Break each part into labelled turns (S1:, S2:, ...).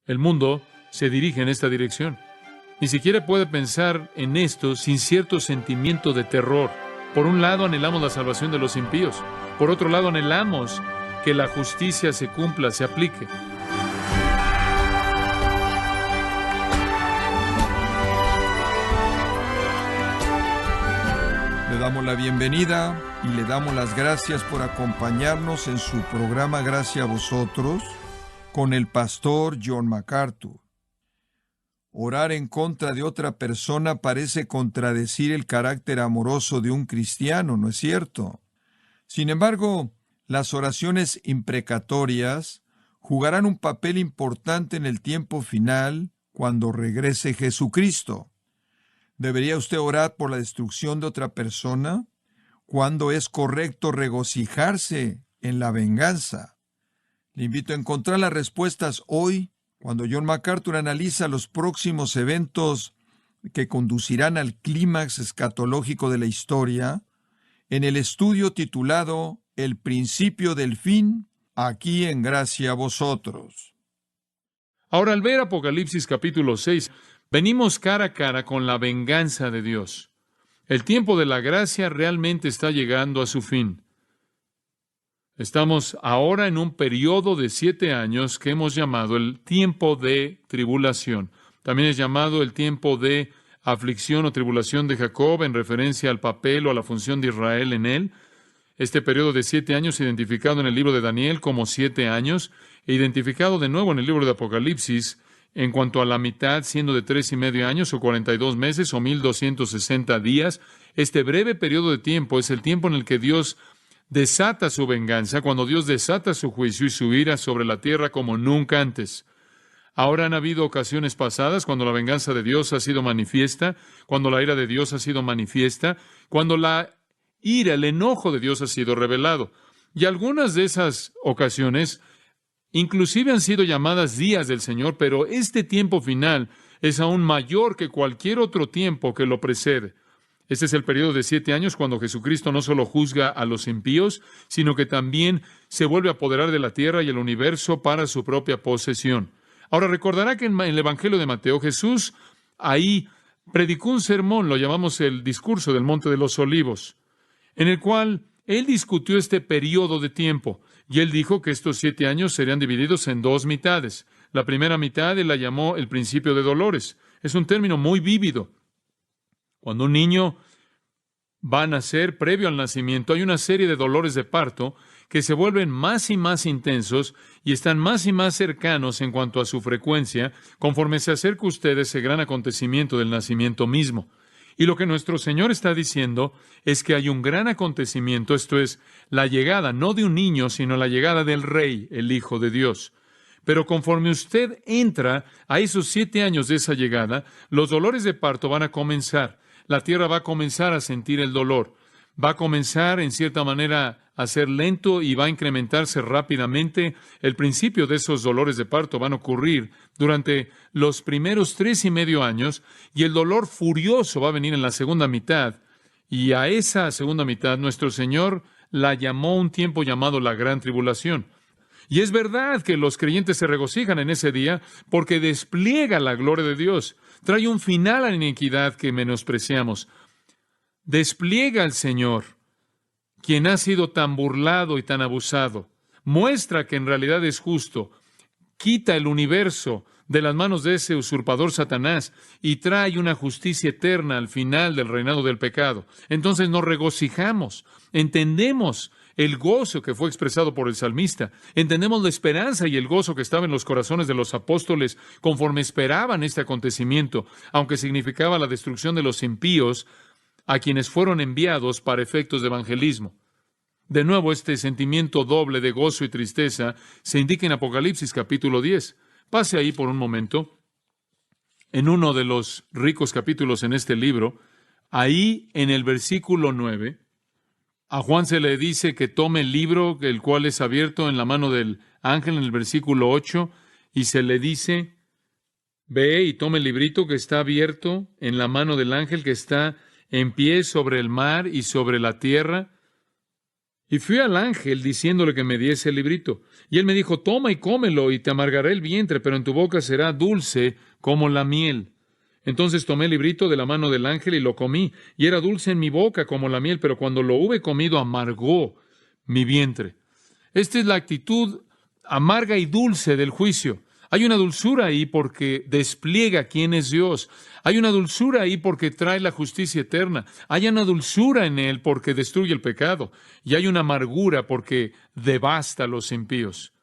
S1: El mundo se dirige en esta dirección. Ni siquiera puede pensar en esto sin cierto sentimiento de terror. Por un lado, anhelamos la salvación de los impíos. Por otro lado, anhelamos que la justicia se cumpla, se aplique.
S2: Le damos la bienvenida y le damos las gracias por acompañarnos en su programa Gracias a Vosotros con el pastor John MacArthur. Orar en contra de otra persona parece contradecir el carácter amoroso de un cristiano, ¿no es cierto? Sin embargo, las oraciones imprecatorias jugarán un papel importante en el tiempo final cuando regrese Jesucristo. ¿Debería usted orar por la destrucción de otra persona? ¿Cuándo es correcto regocijarse en la venganza? Le invito a encontrar las respuestas hoy, cuando John MacArthur analiza los próximos eventos que conducirán al clímax escatológico de la historia, en el estudio titulado El principio del fin, aquí en Gracia a Vosotros.
S1: Ahora, al ver Apocalipsis capítulo 6, venimos cara a cara con la venganza de Dios. El tiempo de la gracia realmente está llegando a su fin. Estamos ahora en un periodo de 7 años que hemos llamado el tiempo de tribulación. También es llamado el tiempo de aflicción o tribulación de Jacob, en referencia al papel o a la función de Israel en él. Este periodo de 7 años, identificado en el libro de Daniel como 7 años, e identificado de nuevo en el libro de Apocalipsis, en cuanto a la mitad, siendo de 3,5 años o 42 meses o 1260 días. Este breve periodo de tiempo es el tiempo en el que Dios desata su venganza, cuando Dios desata su juicio y su ira sobre la tierra como nunca antes. Ahora han habido ocasiones pasadas cuando la venganza de Dios ha sido manifiesta, cuando la ira de Dios ha sido manifiesta, cuando la ira, el enojo de Dios ha sido revelado. Y algunas de esas ocasiones inclusive han sido llamadas días del Señor, pero este tiempo final es aún mayor que cualquier otro tiempo que lo precede. Este es el periodo de 7 años cuando Jesucristo no solo juzga a los impíos, sino que también se vuelve a apoderar de la tierra y el universo para su propia posesión. Ahora, recordará que en el Evangelio de Mateo, Jesús ahí predicó un sermón, lo llamamos el discurso del Monte de los Olivos, en el cual Él discutió este periodo de tiempo, y Él dijo que estos 7 años serían divididos en 2 mitades. La primera mitad Él la llamó el principio de dolores. Es un término muy vívido. Cuando un niño va a nacer, previo al nacimiento, hay una serie de dolores de parto que se vuelven más y más intensos y están más y más cercanos en cuanto a su frecuencia, conforme se acerca a usted ese gran acontecimiento del nacimiento mismo. Y lo que nuestro Señor está diciendo es que hay un gran acontecimiento, esto es, la llegada no de un niño, sino la llegada del Rey, el Hijo de Dios. Pero conforme usted entra a esos 7 años de esa llegada, los dolores de parto van a comenzar. La tierra va a comenzar a sentir el dolor. Va a comenzar, en cierta manera, a ser lento y va a incrementarse rápidamente. El principio de esos dolores de parto van a ocurrir durante los primeros 3,5 años y el dolor furioso va a venir en la segunda mitad. Y a esa segunda mitad, nuestro Señor la llamó un tiempo llamado la Gran Tribulación. Y es verdad que los creyentes se regocijan en ese día porque despliega la gloria de Dios. Trae un final a la iniquidad que menospreciamos. Despliega al Señor, quien ha sido tan burlado y tan abusado. Muestra que en realidad es justo. Quita el universo de las manos de ese usurpador Satanás y trae una justicia eterna al final del reinado del pecado. Entonces nos regocijamos, entendemos el gozo que fue expresado por el salmista. Entendemos la esperanza y el gozo que estaba en los corazones de los apóstoles conforme esperaban este acontecimiento, aunque significaba la destrucción de los impíos a quienes fueron enviados para efectos de evangelismo. De nuevo, este sentimiento doble de gozo y tristeza se indica en Apocalipsis capítulo 10. Pase ahí por un momento. En uno de los ricos capítulos en este libro, ahí en el versículo 9, a Juan se le dice que tome el libro, el cual es abierto en la mano del ángel en el versículo 8, y se le dice, ve y tome el librito que está abierto en la mano del ángel que está en pie sobre el mar y sobre la tierra. Y fui al ángel diciéndole que me diese el librito. Y él me dijo, toma y cómelo, y te amargará el vientre, pero en tu boca será dulce como la miel. Entonces tomé el librito de la mano del ángel y lo comí, y era dulce en mi boca como la miel, pero cuando lo hube comido amargó mi vientre. Esta es la actitud amarga y dulce del juicio. Hay una dulzura ahí porque despliega quién es Dios. Hay una dulzura ahí porque trae la justicia eterna. Hay una dulzura en él porque destruye el pecado. Y hay una amargura porque devasta a los impíos.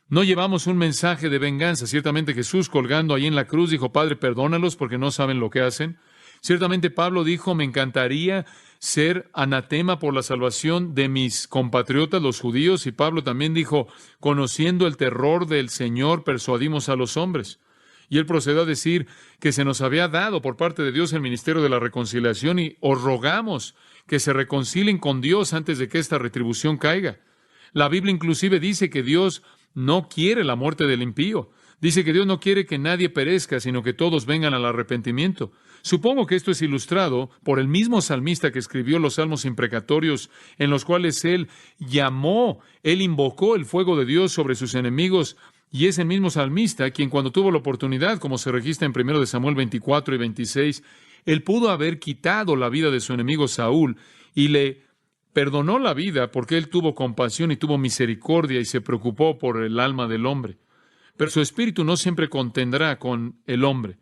S1: No llevamos un mensaje de venganza. Ciertamente Jesús colgando ahí en la cruz dijo, Padre, perdónalos porque no saben lo que hacen. Ciertamente Pablo dijo, me encantaría ser anatema por la salvación de mis compatriotas, los judíos. Y Pablo también dijo, conociendo el terror del Señor, persuadimos a los hombres. Y él procedió a decir que se nos había dado por parte de Dios el ministerio de la reconciliación y os rogamos que se reconcilien con Dios antes de que esta retribución caiga. La Biblia inclusive dice que Dios no quiere la muerte del impío. Dice que Dios no quiere que nadie perezca, sino que todos vengan al arrepentimiento. Supongo que esto es ilustrado por el mismo salmista que escribió los salmos imprecatorios, en los cuales él invocó el fuego de Dios sobre sus enemigos, y es el mismo salmista quien cuando tuvo la oportunidad, como se registra en 1 Samuel 24 y 26, él pudo haber quitado la vida de su enemigo Saúl, y le perdonó la vida porque él tuvo compasión y tuvo misericordia y se preocupó por el alma del hombre. Pero su espíritu no siempre contendrá con el hombre.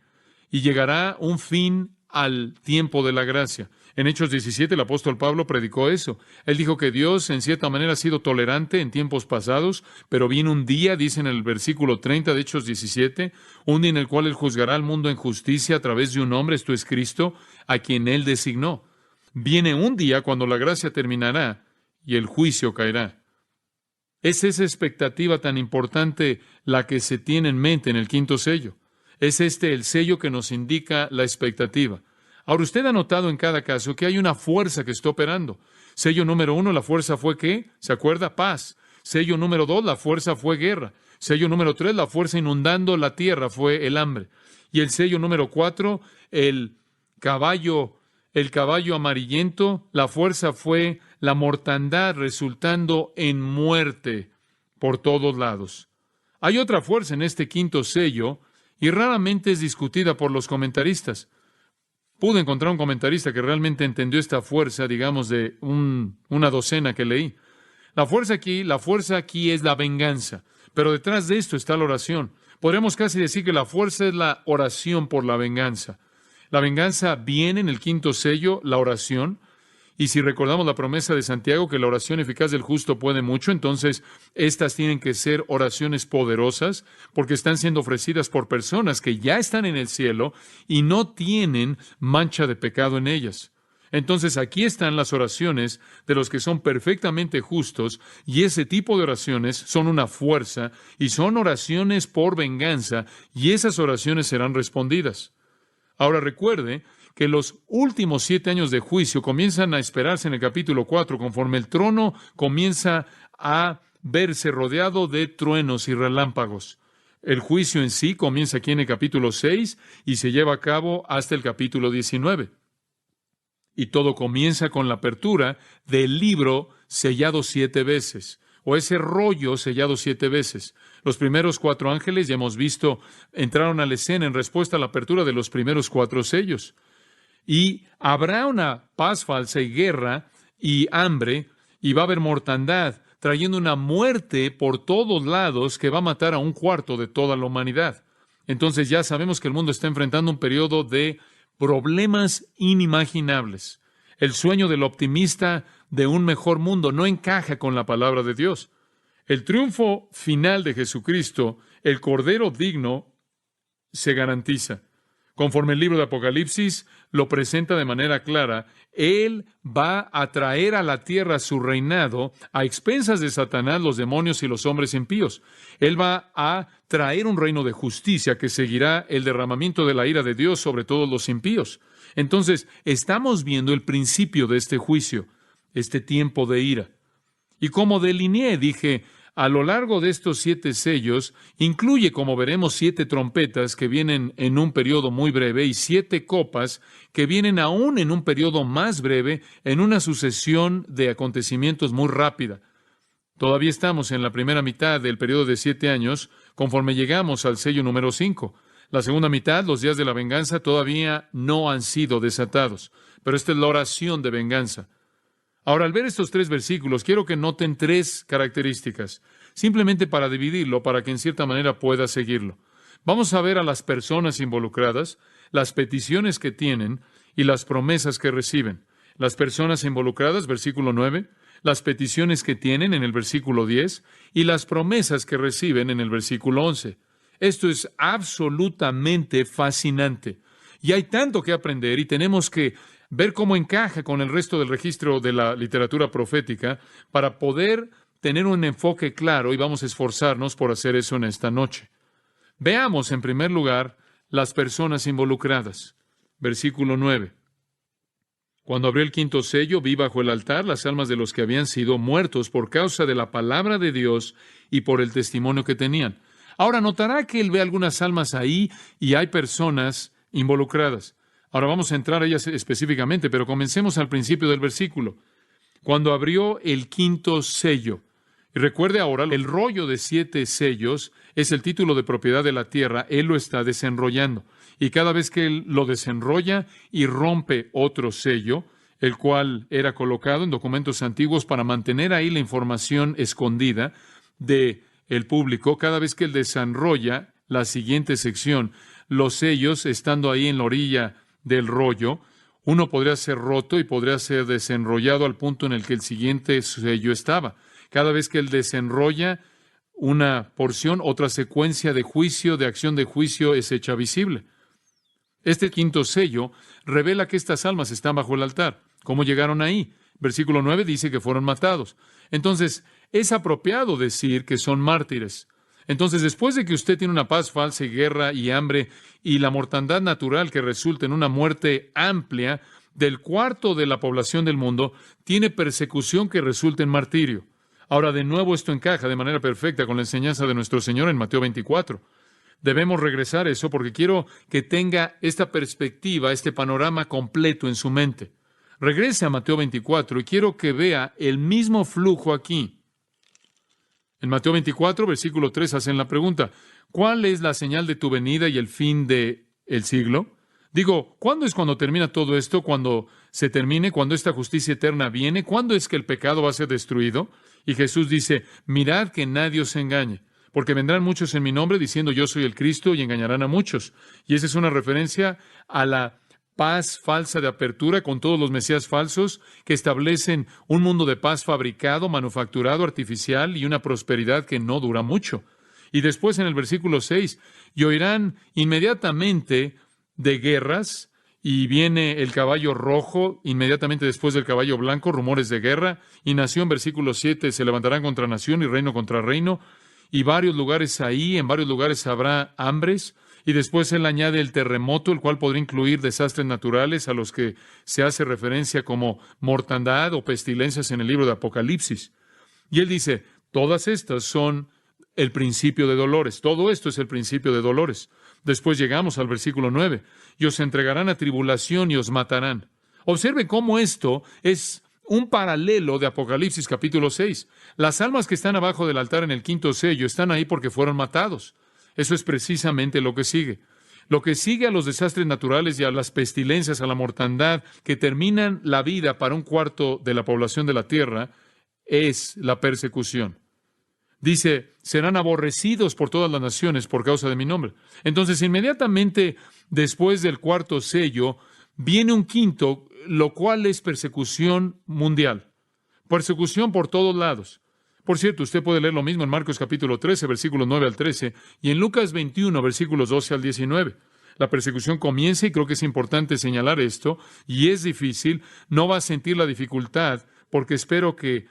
S1: Y llegará un fin al tiempo de la gracia. En Hechos 17 el apóstol Pablo predicó eso. Él dijo que Dios en cierta manera ha sido tolerante en tiempos pasados, pero viene un día, dice en el versículo 30 de Hechos 17, un día en el cual Él juzgará al mundo en justicia a través de un hombre, esto es Cristo, a quien Él designó. Viene un día cuando la gracia terminará y el juicio caerá. Es esa expectativa tan importante la que se tiene en mente en el quinto sello. Es el sello que nos indica la expectativa. Ahora, usted ha notado en cada caso que hay una fuerza que está operando. Sello número 1, la fuerza fue ¿qué? ¿Se acuerda? Paz. Sello número 2, la fuerza fue guerra. Sello número 3, la fuerza inundando la tierra fue el hambre. Y el sello número 4, el caballo amarillento, la fuerza fue la mortandad resultando en muerte por todos lados. Hay otra fuerza en este quinto sello y raramente es discutida por los comentaristas. Pude encontrar un comentarista que realmente entendió esta fuerza, digamos, de una docena que leí. La fuerza aquí es la venganza, pero detrás de esto está la oración. Podríamos casi decir que la fuerza es la oración por la venganza. La venganza viene en el quinto sello, la oración. Y si recordamos la promesa de Santiago que la oración eficaz del justo puede mucho, entonces estas tienen que ser oraciones poderosas porque están siendo ofrecidas por personas que ya están en el cielo y no tienen mancha de pecado en ellas. Entonces aquí están las oraciones de los que son perfectamente justos y ese tipo de oraciones son una fuerza y son oraciones por venganza y esas oraciones serán respondidas. Ahora recuerde que los últimos 7 años de juicio comienzan a esperarse en el capítulo 4, conforme el trono comienza a verse rodeado de truenos y relámpagos. El juicio en sí comienza aquí en el capítulo 6 y se lleva a cabo hasta el capítulo 19. Y todo comienza con la apertura del libro sellado 7 veces, o ese rollo sellado 7 veces. Los primeros 4 ángeles, ya hemos visto, entraron a la escena en respuesta a la apertura de los primeros 4 sellos. Y habrá una paz falsa y guerra y hambre, y va a haber mortandad, trayendo una muerte por todos lados que va a matar a 1/4 de toda la humanidad. Entonces ya sabemos que el mundo está enfrentando un periodo de problemas inimaginables. El sueño del optimista de un mejor mundo no encaja con la palabra de Dios. El triunfo final de Jesucristo, el Cordero digno, se garantiza. Conforme el libro de Apocalipsis lo presenta de manera clara, Él va a traer a la tierra su reinado a expensas de Satanás, los demonios y los hombres impíos. Él va a traer un reino de justicia que seguirá el derramamiento de la ira de Dios sobre todos los impíos. Entonces, estamos viendo el principio de este juicio, este tiempo de ira. Y como delineé, dije, a lo largo de estos 7 sellos, incluye, como veremos, 7 trompetas que vienen en un periodo muy breve y 7 copas que vienen aún en un periodo más breve, en una sucesión de acontecimientos muy rápida. Todavía estamos en la primera mitad del periodo de 7 años, conforme llegamos al sello número 5. La segunda mitad, los días de la venganza, todavía no han sido desatados, pero esta es la oración de venganza. Ahora, al ver estos 3 versículos, quiero que noten 3 características, simplemente para dividirlo, para que en cierta manera pueda seguirlo. Vamos a ver a las personas involucradas, las peticiones que tienen y las promesas que reciben. Las personas involucradas, versículo 9, las peticiones que tienen en el versículo 10 y las promesas que reciben en el versículo 11. Esto es absolutamente fascinante. Y hay tanto que aprender y tenemos que ver cómo encaja con el resto del registro de la literatura profética para poder tener un enfoque claro, y vamos a esforzarnos por hacer eso en esta noche. Veamos, en primer lugar, las personas involucradas. Versículo 9. Cuando abrió el 5º sello, vi bajo el altar las almas de los que habían sido muertos por causa de la palabra de Dios y por el testimonio que tenían. Ahora, notará que él ve algunas almas ahí y hay personas involucradas. Ahora vamos a entrar a ellas específicamente, pero comencemos al principio del versículo. Cuando abrió el 5º sello. Y recuerde ahora, el rollo de 7 sellos es el título de propiedad de la tierra. Él lo está desenrollando. Y cada vez que él lo desenrolla y rompe otro sello, el cual era colocado en documentos antiguos para mantener ahí la información escondida del público, cada vez que él desenrolla la siguiente sección, los sellos estando ahí en la orilla del rollo, uno podría ser roto y podría ser desenrollado al punto en el que el siguiente sello estaba. Cada vez que él desenrolla una porción, otra secuencia de juicio, de acción de juicio es hecha visible. Este 5º sello revela que estas almas están bajo el altar. ¿Cómo llegaron ahí? Versículo 9 dice que fueron matados. Entonces, es apropiado decir que son mártires. Entonces, después de que usted tiene una paz falsa y guerra y hambre y la mortandad natural que resulta en una muerte amplia del 1/4 de la población del mundo, tiene persecución que resulta en martirio. Ahora, de nuevo, esto encaja de manera perfecta con la enseñanza de nuestro Señor en Mateo 24. Debemos regresar a eso porque quiero que tenga esta perspectiva, este panorama completo en su mente. Regrese a Mateo 24 y quiero que vea el mismo flujo aquí. En Mateo 24, versículo 3, hacen la pregunta, ¿cuál es la señal de tu venida y el fin del siglo? Digo, ¿cuándo es cuando termina todo esto? ¿Cuando se termine? ¿Cuándo esta justicia eterna viene? ¿Cuándo es que el pecado va a ser destruido? Y Jesús dice, mirad que nadie os engañe, porque vendrán muchos en mi nombre diciendo yo soy el Cristo y engañarán a muchos. Y esa es una referencia a la paz falsa de apertura con todos los mesías falsos que establecen un mundo de paz fabricado, manufacturado, artificial y una prosperidad que no dura mucho. Y después en el versículo 6, y oirán inmediatamente de guerras, y viene el caballo rojo, inmediatamente después del caballo blanco, rumores de guerra, y nación, versículo 7, se levantarán contra nación y reino contra reino, y varios lugares ahí, en varios lugares habrá hambres. Y después él añade el terremoto, el cual podría incluir desastres naturales a los que se hace referencia como mortandad o pestilencias en el libro de Apocalipsis. Y él dice, todas estas son el principio de dolores. Todo esto es el principio de dolores. Después llegamos al versículo 9. Y os entregarán a tribulación y os matarán. Observe cómo esto es un paralelo de Apocalipsis capítulo 6. Las almas que están abajo del altar en el 5º sello están ahí porque fueron matados. Eso es precisamente lo que sigue. Lo que sigue a los desastres naturales y a las pestilencias, a la mortandad, que terminan la vida para 1/4 de la población de la tierra, es la persecución. Dice, serán aborrecidos por todas las naciones por causa de mi nombre. Entonces, inmediatamente después del 4º sello, viene un 5º, lo cual es persecución mundial. Persecución por todos lados. Por cierto, usted puede leer lo mismo en Marcos capítulo 13, versículos 9 al 13, y en Lucas 21, versículos 12 al 19. La persecución comienza, y creo que es importante señalar esto, y es difícil, no va a sentir la dificultad, porque espero que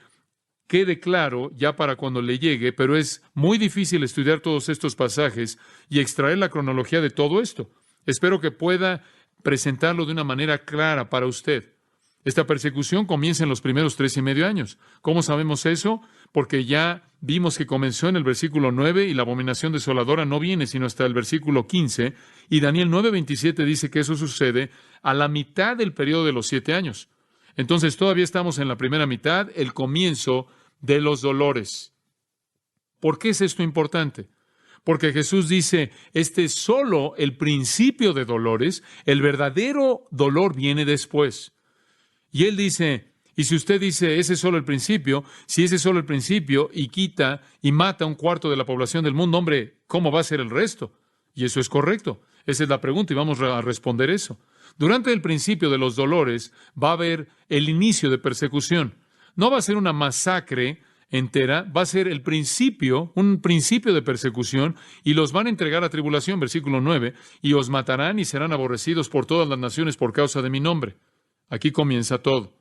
S1: quede claro ya para cuando le llegue, pero es muy difícil estudiar todos estos pasajes y extraer la cronología de todo esto. Espero que pueda presentarlo de una manera clara para usted. Esta persecución comienza en los primeros 3 y medio años. ¿Cómo sabemos eso? porque ya vimos que comenzó en el versículo 9 y la abominación desoladora no viene sino hasta el versículo 15, y Daniel 9:27 dice que eso sucede a la mitad del periodo de los 7 años. Entonces todavía estamos en la primera mitad, el comienzo de los dolores. ¿Por qué es esto importante? Porque Jesús dice, este es solo el principio de dolores, el verdadero dolor viene después. Y Él dice, y si usted dice, ese es solo el principio, si ese es solo el principio y quita y mata a un cuarto de la población del mundo, hombre, ¿cómo va a ser el resto? Y eso es correcto. Esa es la pregunta y vamos a responder eso. Durante el principio de los dolores va a haber el inicio de persecución. No va a ser una masacre entera, va a ser el principio, un principio de persecución, y los van a entregar a tribulación, versículo 9, y os matarán y serán aborrecidos por todas las naciones por causa de mi nombre. Aquí comienza todo.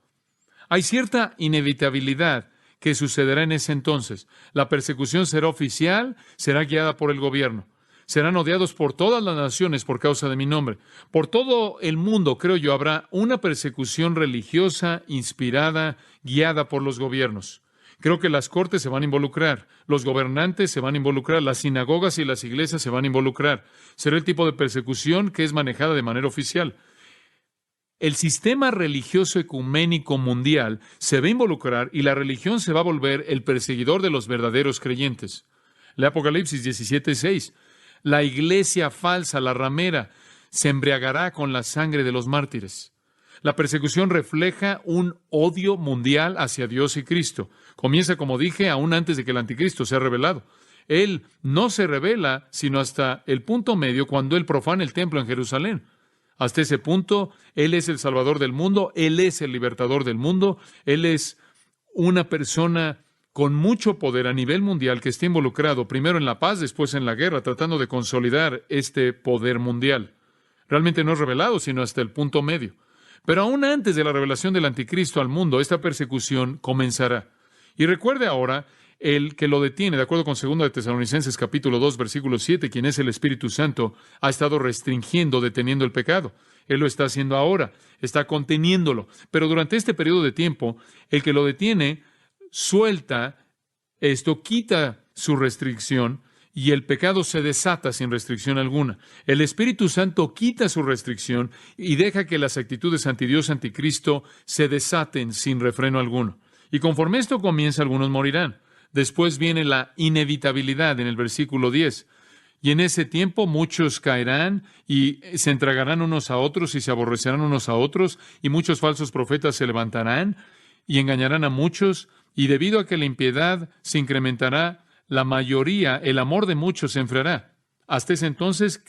S1: Hay cierta inevitabilidad que sucederá en ese entonces. La persecución será oficial, será guiada por el gobierno. Serán odiados por todas las naciones por causa de mi nombre. Por todo el mundo, creo yo, habrá una persecución religiosa, inspirada, guiada por los gobiernos. Creo que las cortes se van a involucrar, los gobernantes se van a involucrar, las sinagogas y las iglesias se van a involucrar. Será el tipo de persecución que es manejada de manera oficial. El sistema religioso ecuménico mundial se va a involucrar y la religión se va a volver el perseguidor de los verdaderos creyentes. Lea Apocalipsis 17:6. La iglesia falsa, la ramera, se embriagará con la sangre de los mártires. La persecución refleja un odio mundial hacia Dios y Cristo. Comienza, como dije, aún antes de que el anticristo sea revelado. Él no se revela sino hasta el punto medio cuando él profana el templo en Jerusalén. Hasta ese punto, Él es el Salvador del mundo, Él es el libertador del mundo, Él es una persona con mucho poder a nivel mundial que está involucrado primero en la paz, después en la guerra, tratando de consolidar este poder mundial. Realmente no es revelado, sino hasta el punto medio. Pero aún antes de la revelación del anticristo al mundo, esta persecución comenzará. Y recuerde ahora, el que lo detiene, de acuerdo con 2 de Tesalonicenses capítulo 2, versículo 7, quien es el Espíritu Santo, ha estado restringiendo, deteniendo el pecado. Él lo está haciendo ahora, está conteniéndolo. Pero durante este periodo de tiempo, el que lo detiene, suelta esto, quita su restricción y el pecado se desata sin restricción alguna. El Espíritu Santo quita su restricción y deja que las actitudes antidios, anticristo, se desaten sin refreno alguno. Y conforme esto comienza, algunos morirán. Después viene la inevitabilidad en el versículo 10. Y en ese tiempo muchos caerán y se entregarán unos a otros y se aborrecerán unos a otros, y muchos falsos profetas se levantarán y engañarán a muchos, y debido a que la impiedad se incrementará, la mayoría, el amor de muchos se enfriará. Hasta ese entonces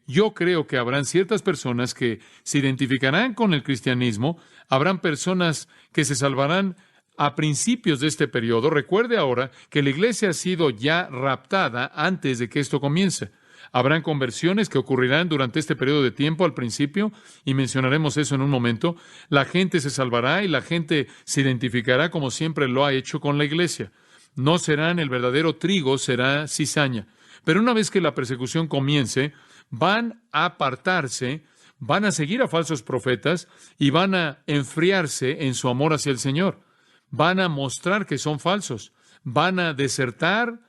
S1: yo creo que habrán ciertas personas que se identificarán con el cristianismo, habrán personas que se salvarán a principios de este periodo. Recuerde ahora que la iglesia ha sido ya raptada antes de que esto comience. Habrán conversiones que ocurrirán durante este periodo de tiempo al principio, y mencionaremos eso en un momento. La gente se salvará y la gente se identificará como siempre lo ha hecho con la iglesia. No serán el verdadero trigo, será cizaña. Pero una vez que la persecución comience, van a apartarse, van a seguir a falsos profetas y van a enfriarse en su amor hacia el Señor. Van a mostrar que son falsos. Van a desertar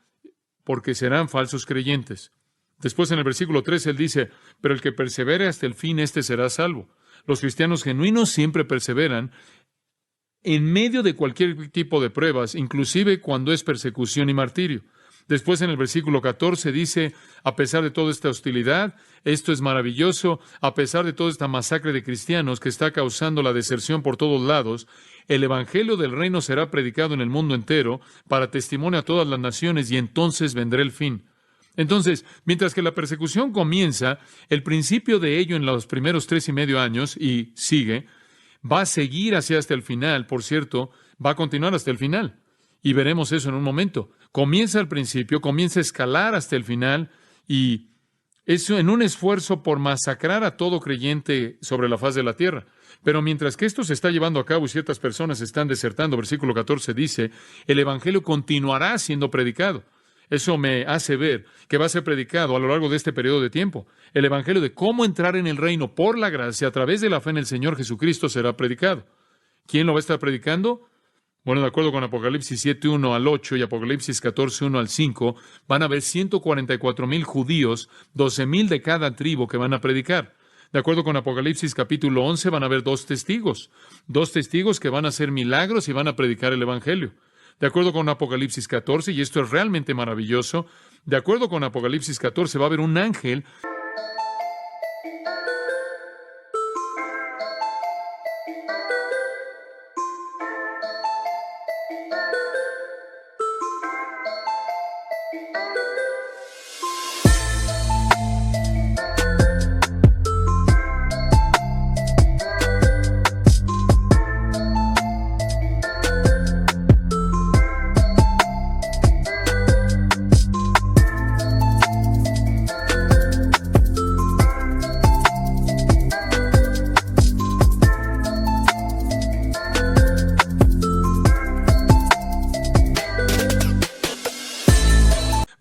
S1: porque serán falsos creyentes. Después en el versículo 3 él dice, pero el que persevere hasta el fin, éste será salvo. Los cristianos genuinos siempre perseveran en medio de cualquier tipo de pruebas, inclusive cuando es persecución y martirio. Después en el versículo 14 dice, a pesar de toda esta hostilidad, esto es maravilloso, a pesar de toda esta masacre de cristianos que está causando la deserción por todos lados, el evangelio del reino será predicado en el mundo entero para testimonio a todas las naciones y entonces vendrá el fin. Entonces, mientras que la persecución comienza, el principio de ello en los primeros 3.5 años y sigue, va a seguir hacia hasta el final, por cierto, va a continuar hasta el final. Y veremos eso en un momento. Comienza al principio, comienza a escalar hasta el final y eso en un esfuerzo por masacrar a todo creyente sobre la faz de la tierra. Pero mientras que esto se está llevando a cabo y ciertas personas están desertando, versículo 14 dice, el evangelio continuará siendo predicado. Eso me hace ver que va a ser predicado a lo largo de este periodo de tiempo. El evangelio de cómo entrar en el reino por la gracia a través de la fe en el Señor Jesucristo será predicado. ¿Quién lo va a estar predicando? Bueno, de acuerdo con Apocalipsis 7:1 al 8 y Apocalipsis 14:1 al 5, van a haber 144,000 judíos, 12,000 de cada tribu que van a predicar. De acuerdo con Apocalipsis capítulo 11, van a haber dos testigos que van a hacer milagros y van a predicar el Evangelio. De acuerdo con Apocalipsis 14, y esto es realmente maravilloso, de acuerdo con Apocalipsis 14 va a haber un ángel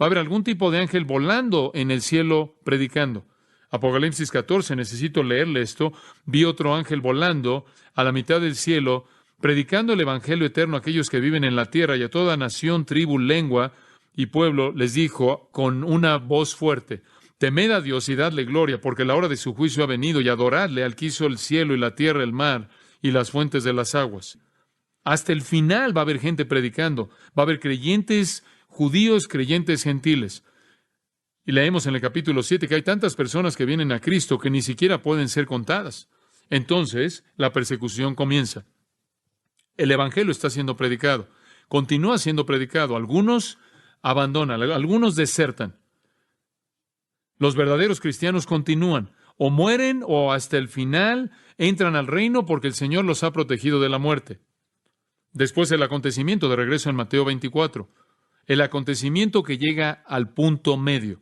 S1: va a haber algún tipo de ángel volando en el cielo predicando. Apocalipsis 14, necesito leerle esto. Vi otro ángel volando a la mitad del cielo, predicando el Evangelio eterno a aquellos que viven en la tierra y a toda nación, tribu, lengua y pueblo. Les dijo con una voz fuerte: temed a Dios y dadle gloria, porque la hora de su juicio ha venido, y adoradle al que hizo el cielo y la tierra, el mar y las fuentes de las aguas. Hasta el final va a haber gente predicando. Va a haber creyentes judíos, creyentes gentiles. Y leemos en el capítulo 7 que hay tantas personas que vienen a Cristo que ni siquiera pueden ser contadas. Entonces, la persecución comienza. El Evangelio está siendo predicado. Continúa siendo predicado. Algunos abandonan, algunos desertan. Los verdaderos cristianos continúan. O mueren o hasta el final entran al reino porque el Señor los ha protegido de la muerte. Después el acontecimiento de regreso en Mateo 24. El acontecimiento que llega al punto medio.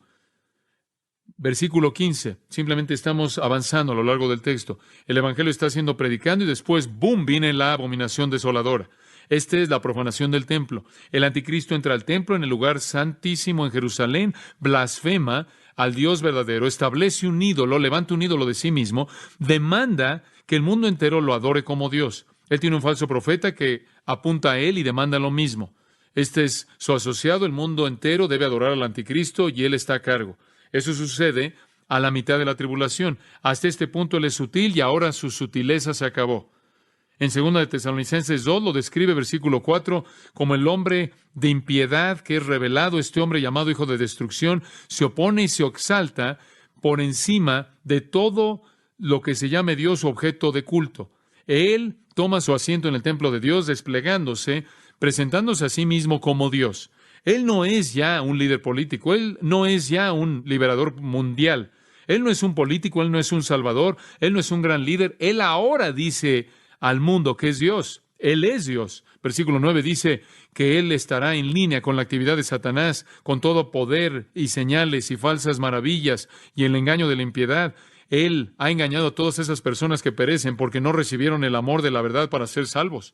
S1: Versículo 15. Simplemente estamos avanzando a lo largo del texto. El Evangelio está siendo predicado y después, ¡boom!, viene la abominación desoladora. Esta es la profanación del templo. El anticristo entra al templo en el lugar santísimo en Jerusalén, blasfema al Dios verdadero, establece un ídolo, levanta un ídolo de sí mismo, demanda que el mundo entero lo adore como Dios. Él tiene un falso profeta que apunta a él y demanda lo mismo. Este es su asociado, el mundo entero debe adorar al anticristo y él está a cargo. Eso sucede a la mitad de la tribulación. Hasta este punto él es sutil y ahora su sutileza se acabó. En 2 de Tesalonicenses 2 lo describe, versículo 4, como el hombre de impiedad que es revelado. Este hombre llamado hijo de destrucción se opone y se exalta por encima de todo lo que se llame Dios o objeto de culto. Él toma su asiento en el templo de Dios, desplegándose, presentándose a sí mismo como Dios. Él no es ya un líder político, él no es ya un liberador mundial, él no es un político, él no es un salvador, él no es un gran líder, él ahora dice al mundo que es Dios, él es Dios. Versículo 9 dice que él estará en línea con la actividad de Satanás, con todo poder y señales y falsas maravillas y el engaño de la impiedad. Él ha engañado a todas esas personas que perecen porque no recibieron el amor de la verdad para ser salvos.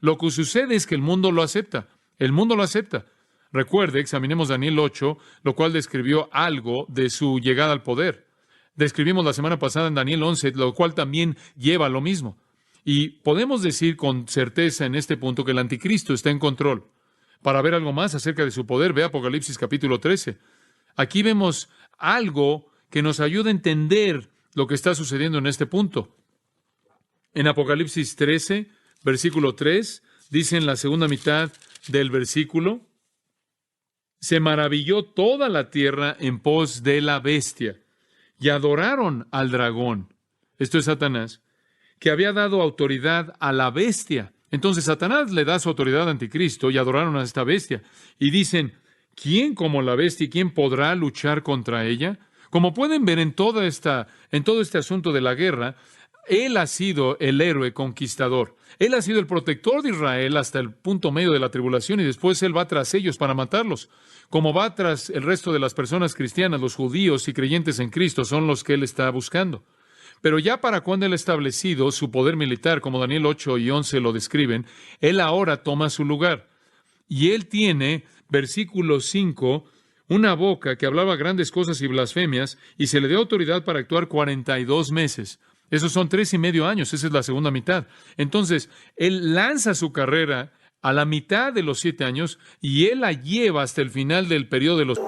S1: Lo que sucede es que el mundo lo acepta. El mundo lo acepta. Recuerde, examinemos Daniel 8, lo cual describió algo de su llegada al poder. Describimos la semana pasada en Daniel 11, lo cual también lleva a lo mismo. Y podemos decir con certeza en este punto que el anticristo está en control. Para ver algo más acerca de su poder, ve Apocalipsis capítulo 13. Aquí vemos algo que nos ayuda a entender lo que está sucediendo en este punto. En Apocalipsis 13, versículo 3, dice en la segunda mitad del versículo: se maravilló toda la tierra en pos de la bestia, y adoraron al dragón, esto es Satanás, que había dado autoridad a la bestia. Entonces Satanás le da su autoridad al anticristo y adoraron a esta bestia. Y dicen, ¿quién como la bestia y quién podrá luchar contra ella? Como pueden ver en todo este asunto de la guerra, él ha sido el héroe conquistador. Él ha sido el protector de Israel hasta el punto medio de la tribulación y después él va tras ellos para matarlos. Como va tras el resto de las personas cristianas, los judíos y creyentes en Cristo son los que él está buscando. Pero ya para cuando él ha establecido su poder militar, como Daniel 8 y 11 lo describen, él ahora toma su lugar. Y él tiene, versículo 5, una boca que hablaba grandes cosas y blasfemias, y se le dio autoridad para actuar 42 meses. Esos son 3.5 años, esa es la segunda mitad. Entonces, él lanza su carrera a la mitad de los 7 años, y Él la lleva hasta el final del periodo de los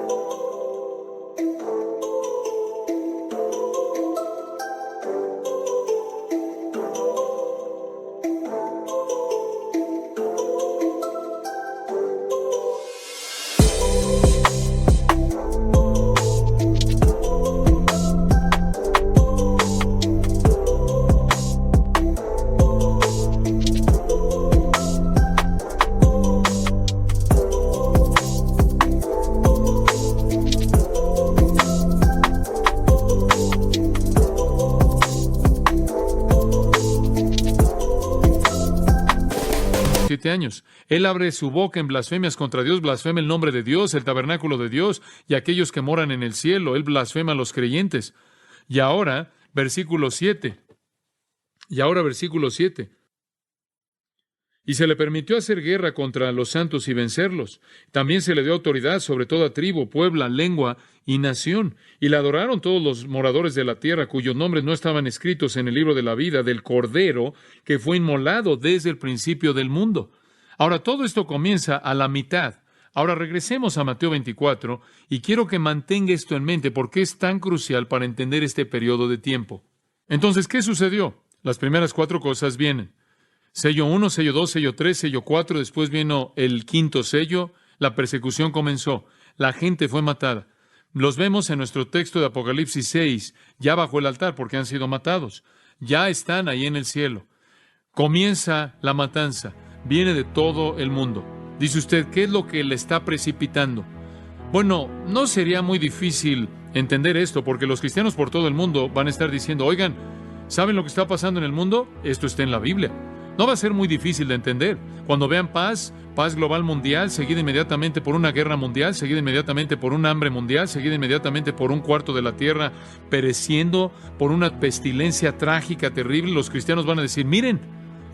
S1: 7 años. Él abre su boca en blasfemias contra Dios, blasfema el nombre de Dios, el tabernáculo de Dios y aquellos que moran en el cielo. Él blasfema a los creyentes. Y ahora, versículo 7. Y se le permitió hacer guerra contra los santos y vencerlos. También se le dio autoridad sobre toda tribu, pueblo, lengua y nación. Y le adoraron todos los moradores de la tierra, cuyos nombres no estaban escritos en el libro de la vida del Cordero, que fue inmolado desde el principio del mundo. Ahora, todo esto comienza a la mitad. Ahora regresemos a Mateo 24, y quiero que mantenga esto en mente, porque es tan crucial para entender este periodo de tiempo. Entonces, ¿qué sucedió? Las primeras 4 cosas vienen. Sello 1, sello 2, sello 3, sello 4, después vino el quinto sello, la persecución comenzó, la gente fue matada. Los vemos en nuestro texto de Apocalipsis 6, ya bajo el altar porque han sido matados, ya están ahí en el cielo. Comienza la matanza, viene de todo el mundo. Dice usted, ¿qué es lo que le está precipitando? Bueno, no sería muy difícil entender esto porque los cristianos por todo el mundo van a estar diciendo, oigan, ¿saben lo que está pasando en el mundo? Esto está en la Biblia. No va a ser muy difícil de entender. Cuando vean paz global mundial, seguida inmediatamente por una guerra mundial, seguida inmediatamente por un hambre mundial, seguida inmediatamente por un cuarto de la tierra pereciendo, por una pestilencia trágica, terrible, los cristianos van a decir, miren,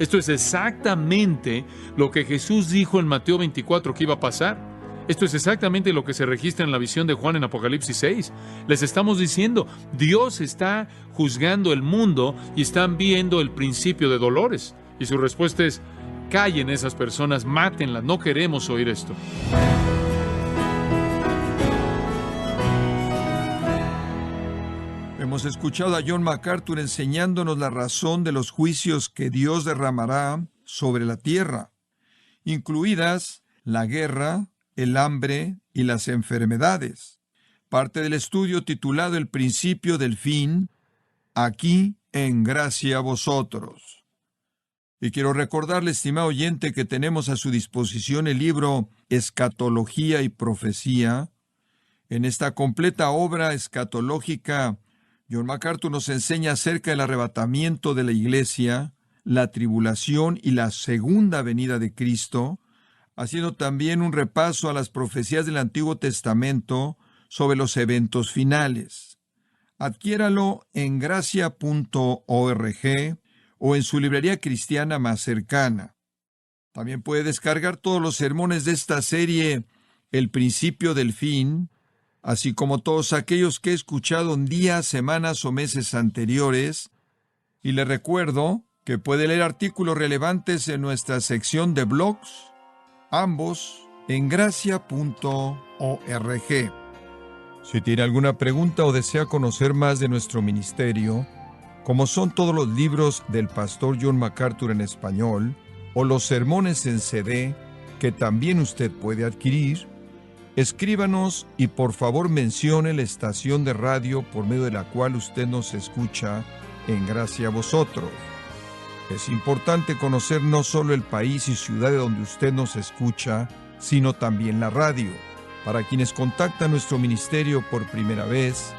S1: esto es exactamente lo que Jesús dijo en Mateo 24 que iba a pasar. Esto es exactamente lo que se registra en la visión de Juan en Apocalipsis 6. Les estamos diciendo, Dios está juzgando el mundo y están viendo el principio de dolores. Y su respuesta es, callen esas personas, mátenlas, no queremos oír esto.
S2: Hemos escuchado a John MacArthur enseñándonos la razón de los juicios que Dios derramará sobre la tierra, incluidas la guerra, el hambre y las enfermedades. Parte del estudio titulado El principio del fin, aquí en Gracia a Vosotros. Y quiero recordarle, estimado oyente, que tenemos a su disposición el libro Escatología y Profecía. En esta completa obra escatológica, John MacArthur nos enseña acerca del arrebatamiento de la iglesia, la tribulación y la segunda venida de Cristo, haciendo también un repaso a las profecías del Antiguo Testamento sobre los eventos finales. Adquiéralo en gracia.org o en su librería cristiana más cercana. También puede descargar todos los sermones de esta serie, El principio del fin, así como todos aquellos que he escuchado en días, semanas o meses anteriores. Y le recuerdo que puede leer artículos relevantes en nuestra sección de blogs, ambos en gracia.org. Si tiene alguna pregunta o desea conocer más de nuestro ministerio, como son todos los libros del pastor John MacArthur en español, o los sermones en CD, que también usted puede adquirir, escríbanos y por favor mencione la estación de radio por medio de la cual usted nos escucha en Gracia a Vosotros. Es importante conocer no solo el país y ciudad de donde usted nos escucha, sino también la radio. Para quienes contactan nuestro ministerio por primera vez,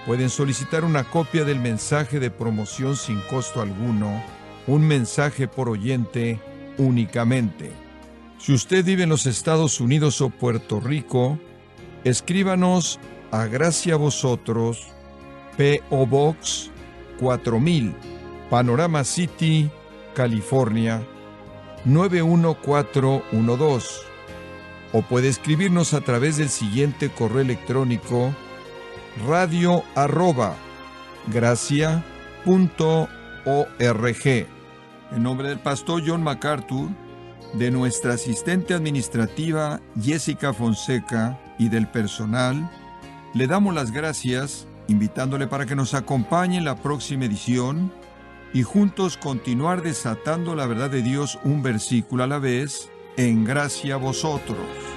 S2: pueden solicitar una copia del mensaje de promoción sin costo alguno, un mensaje por oyente únicamente. Si usted vive en los Estados Unidos o Puerto Rico, escríbanos a Gracia a Vosotros, P.O. Box 4000, Panorama City, California, 91412. O puede escribirnos a través del siguiente correo electrónico: radio@gracia.org. En nombre del pastor John MacArthur, de nuestra asistente administrativa Jessica Fonseca y del personal, le damos las gracias, invitándole para que nos acompañe en la próxima edición y juntos continuar desatando la verdad de Dios un versículo a la vez, en gracia a vosotros.